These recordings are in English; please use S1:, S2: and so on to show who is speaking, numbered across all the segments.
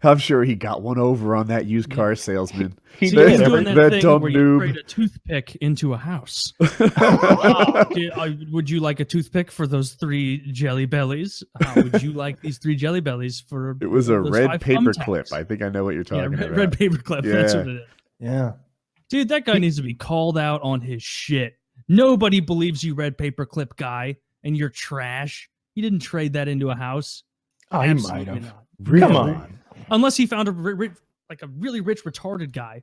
S1: I'm sure he got one over on that used car salesman.
S2: He
S3: See,
S2: did.
S3: he's doing that thing
S1: dumb
S3: where you
S1: noob.
S3: trade a toothpick into a house. Would you like a toothpick for those 3 jelly bellies? Would you like these 3 jelly bellies for?
S1: It was a
S3: those
S1: red
S3: 5
S1: paperclip.
S3: thumbtacks?
S1: I think I know what you're talking about.
S3: Red paperclip.
S1: Yeah.
S3: That's what it is.
S2: Yeah.
S3: Dude, that guy needs to be called out on his shit. Nobody believes you, red paperclip guy, and you're trash. He didn't trade that into a house.
S2: Oh, he
S3: Absolutely
S2: might have.
S3: not.
S1: Really?
S2: Come on.
S3: Unless he found a really rich retarded guy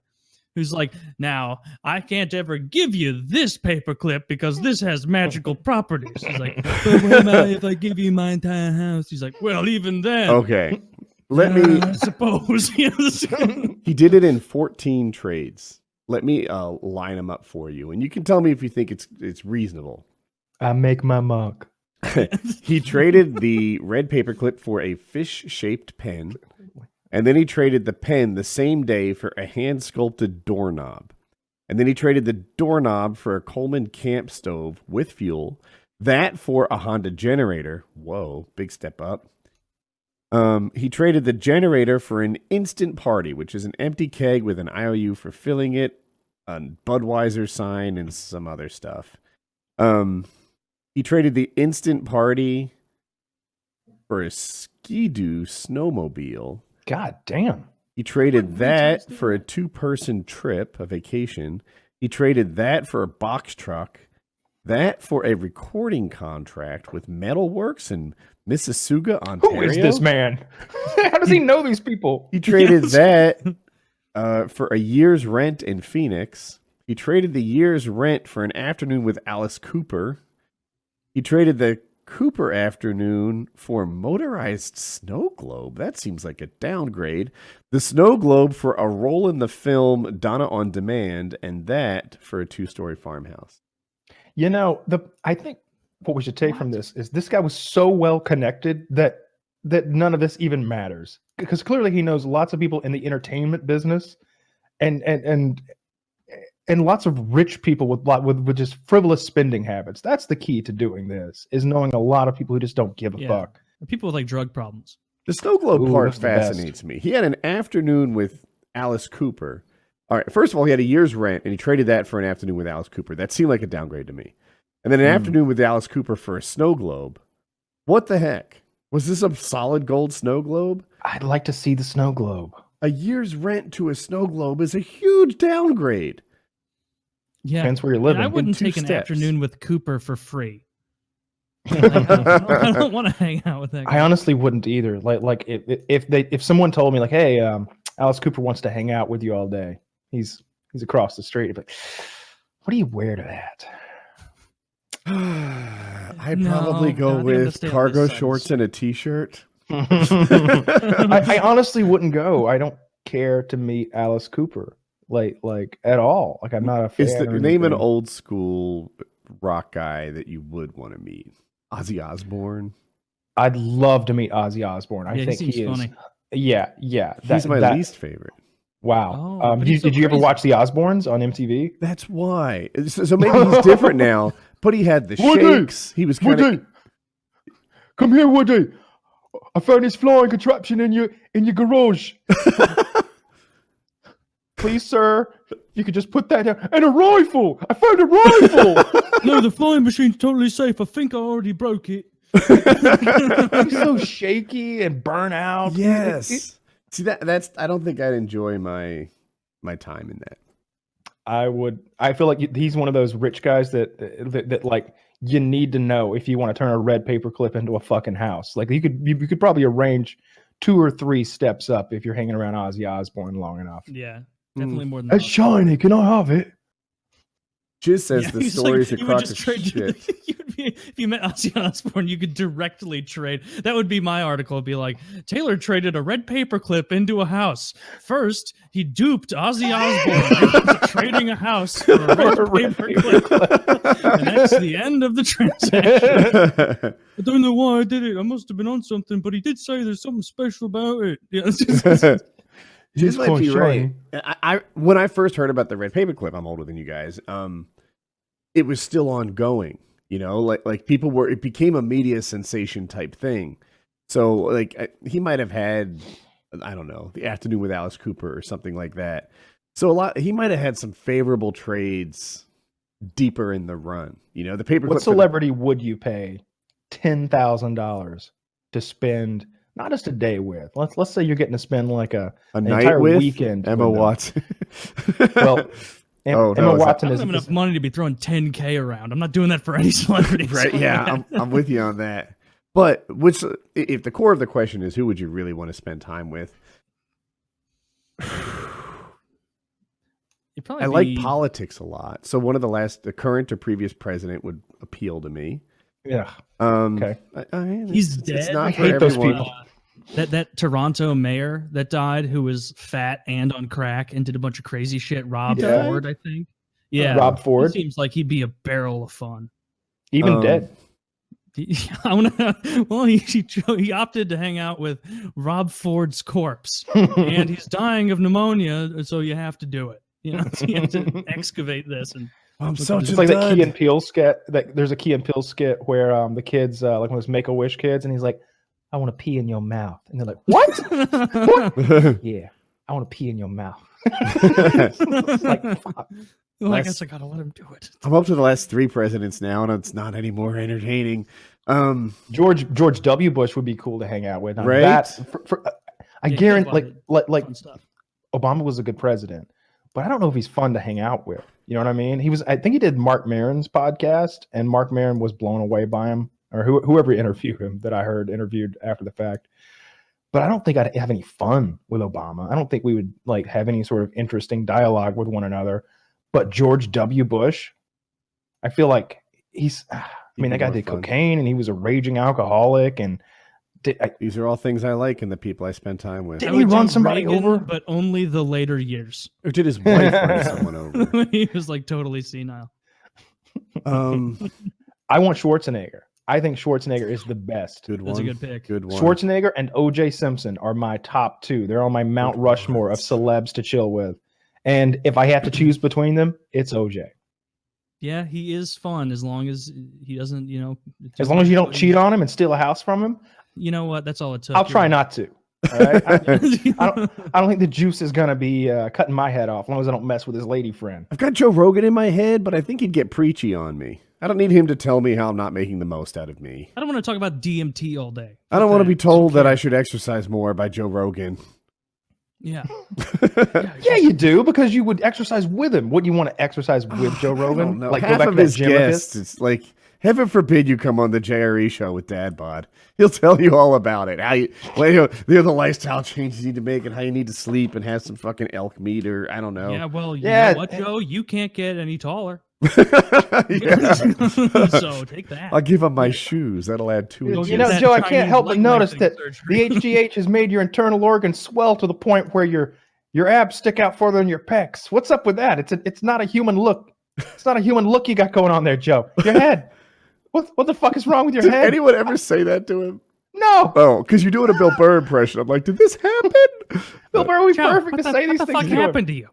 S3: who's like, now I can't ever give you this paperclip because this has magical properties. He's like, but what about if I give you my entire house? He's like, well, even then.
S1: Okay. Let me.
S3: I suppose.
S1: He did it in 14 trades. Let me line them up for you, and you can tell me if you think it's reasonable.
S2: I make my mark.
S1: He traded the red paperclip for a fish-shaped pen, and then he traded the pen the same day for a hand-sculpted doorknob. And then he traded the doorknob for a Coleman camp stove with fuel, that for a Honda generator. Whoa, big step up. He traded the generator for an instant party, which is an empty keg with an IOU for filling it, a Budweiser sign, and some other stuff. He traded the instant party for a Ski-Doo snowmobile.
S2: God damn.
S1: He traded that for a 2-person trip, a vacation. He traded that for a box truck, that for a recording contract with Metalworks in Mississauga, Ontario.
S2: Who is this man? How does he know these people?
S1: He traded that for a year's rent in Phoenix. He traded the year's rent for an afternoon with Alice Cooper. He traded the Cooper afternoon for a motorized snow globe. That seems like a downgrade. The snow globe for a role in the film Donna on Demand, and that for a 2-story farmhouse.
S2: You know, I think what we should take from this is this guy was so well connected that none of this even matters, because clearly he knows lots of people in the entertainment business and lots of rich people with just frivolous spending habits. That's the key to doing this, is knowing a lot of people who just don't give a fuck.
S3: People with like drug problems.
S1: The snow globe part
S2: that's the best.
S1: fascinates me. He had an afternoon with Alice Cooper. All right, first of all, he had a year's rent, and he traded that for an afternoon with Alice Cooper. That seemed like a downgrade to me. And then an afternoon with Alice Cooper for a snow globe. What the heck? Was this a solid gold snow globe?
S2: I'd like to see the snow globe.
S1: A year's rent to a snow globe is a huge downgrade.
S3: Yeah,
S2: Depends where you're living.
S3: I wouldn't
S1: In 2
S3: take an
S1: steps.
S3: afternoon with Cooper for free. I don't want to hang out with that guy.
S2: I honestly wouldn't either. Like if someone told me like, hey, Alice Cooper wants to hang out with you all day. He's across the street. But what do you wear to that?
S1: I'd
S3: No,
S1: probably go
S3: I think I'm gonna
S1: with
S3: stay on
S1: cargo
S3: this side.
S1: shorts and a t-shirt.
S2: I honestly wouldn't go. I don't care to meet Alice Cooper like at all. Like I'm not a fan.
S1: Is
S2: or
S1: name an
S2: anything.
S1: old school rock guy that you would want to meet? Ozzy Osbourne.
S2: I'd love to meet Ozzy Osbourne. I
S3: Yeah,
S2: think
S3: he seems
S2: he is.
S3: funny.
S2: Yeah.
S1: He's my least favorite.
S2: Wow.
S3: Oh, but he's so
S2: did you ever
S3: crazy.
S2: watch the Osbournes on MTV?
S1: That's why. So maybe he's different now. But he had the
S2: Woody!
S1: shakes. He was kind of.
S2: Woody, come here, Woody. I found this flying contraption in your garage. Please, sir, you could just put that down. And a rifle. I found a rifle.
S3: No, the flying machine's totally safe. I think I already broke it.
S2: He's so shaky and burnt out.
S1: Yes. See that's. I don't think I'd enjoy my time in that.
S2: I would. I feel like he's one of those rich guys that like you need to know if you want to turn a red paperclip into a fucking house. Like you could probably arrange 2 or 3 steps up if you're hanging around Ozzy Osbourne long enough.
S3: Yeah, definitely more than
S2: It's
S3: that.
S2: shiny. Can I have it?
S1: Jizz says the
S3: he's
S1: story is a
S3: you would
S1: crock
S3: just
S1: of
S3: trade-
S1: shit.
S3: if you met Ozzy Osbourne, you could directly trade. That would be my article. It'd be like, Taylor traded a red paperclip into a house. First, he duped Ozzy Osbourne into trading a house for a red paperclip. And that's the end of the transaction. I don't know why I did it. I must have been on something, but he did say there's something special about it. Yeah, it's just-
S1: Jizz might
S2: quite
S1: be
S2: shiny.
S1: right. I when I first heard about the red paperclip, I'm older than you guys. It was still ongoing. You know, like people were. It became a media sensation type thing. So like he might have had, I don't know, The Afternoon with Alice Cooper or something like that. So he might have had some favorable trades deeper in the run. You know, the paperclip.
S2: What celebrity would you pay $10,000 to spend not just a day with? Let's say you're getting to spend like an
S1: night
S2: entire
S1: with
S2: weekend.
S1: Emma
S2: with them.
S1: Watson.
S2: Well, Emma Watson
S3: I
S2: is
S3: don't have enough money to be throwing $10K around. I'm not doing that for any celebrity.
S1: Right? Yeah, I'm with you on that. But if the core of the question is who would you really want to spend time with? I like politics a lot. So one of the current or previous president would appeal to me.
S2: Yeah.
S1: Okay.
S3: He's dead.
S1: It's not
S2: I
S1: for
S2: hate those
S1: everyone.
S2: people.
S3: That Toronto mayor that died, who was fat and on crack and did a bunch of crazy shit. Rob Ford, I think. Yeah,
S2: Rob Ford.
S3: He seems like he'd be a barrel of fun.
S2: Even dead.
S3: He opted to hang out with Rob Ford's corpse, and he's dying of pneumonia, so you have to do it. You know, so you have to excavate this. And
S1: I'm so
S2: just like that Key and Peele skit. There's a Key and Peele skit where the kids, like one of those Make-A-Wish kids, and he's like, "I want to pee in your mouth," and they're like, "What? What?" Yeah, I want to pee in your mouth. Like, fuck.
S3: Well, I guess I gotta let him do it.
S1: I'm up to the last 3 presidents now, and it's not any more entertaining.
S2: George W. Bush would be cool to hang out with. Now,
S1: right?
S2: I guarantee, like Obama was a good president, but I don't know if he's fun to hang out with. You know what I mean? I think he did Mark Maron's podcast, and Mark Maron was blown away by him, or whoever interviewed him that I heard interviewed after the fact. But I don't think I'd have any fun with Obama. I don't think we would like have any sort of interesting dialogue with one another. But George W. Bush, I feel like that guy did cocaine, and he was a raging alcoholic, and
S1: these are all things I like in the people I spend time with.
S2: Didn't he run somebody over?
S3: But only the later years.
S1: Or did his wife run someone over?
S3: He was like totally senile.
S2: I want Schwarzenegger. I think Schwarzenegger is the best.
S1: Good one.
S3: That's a good pick.
S1: Good one.
S2: Schwarzenegger and O.J. Simpson are my top 2. They're on my Mount Rushmore of celebs to chill with. And if I have to choose between them, it's O.J.
S3: Yeah, he is fun as long as he doesn't,
S2: as long as you don't cheat on him and steal a house from him.
S3: You know what? That's all it took.
S2: I'll try not to. All right. I don't think the juice is gonna be cutting my head off as long as I don't mess with his lady friend.
S1: I've got Joe Rogan in my head, but I think he'd get preachy on me. I don't need him to tell me how I'm not making the most out of me.
S3: I don't want to talk about DMT all day.
S1: I don't want to be told that I should exercise more by Joe Rogan.
S3: Yeah.
S2: Yeah, you do, because you would exercise with him. Wouldn't you want to exercise with Joe Rogan?
S1: Like half of his guests, it's like, heaven forbid you come on the JRE show with Dad Bod. He'll tell you all about it. They're the lifestyle changes you need to make and how you need to sleep and have some fucking elk meat or I don't know.
S3: Yeah, well, you know what, Joe? You can't get any taller. So take that.
S1: I'll give him my shoes. That'll add 2 inches.
S2: You know, Joe, I can't help but notice that the HGH has made your internal organs swell to the point where your abs stick out further than your pecs. What's up with that? It's not a human look. It's not a human look you got going on there, Joe. Your head. What the fuck is wrong with your
S1: Did
S2: head?
S1: anyone ever say that to him?
S2: No.
S1: Oh, because you're doing a Bill Burr impression. I'm like, did this happen?
S2: Bill Burr, we perfect to say these things.
S3: What the fuck happened to you?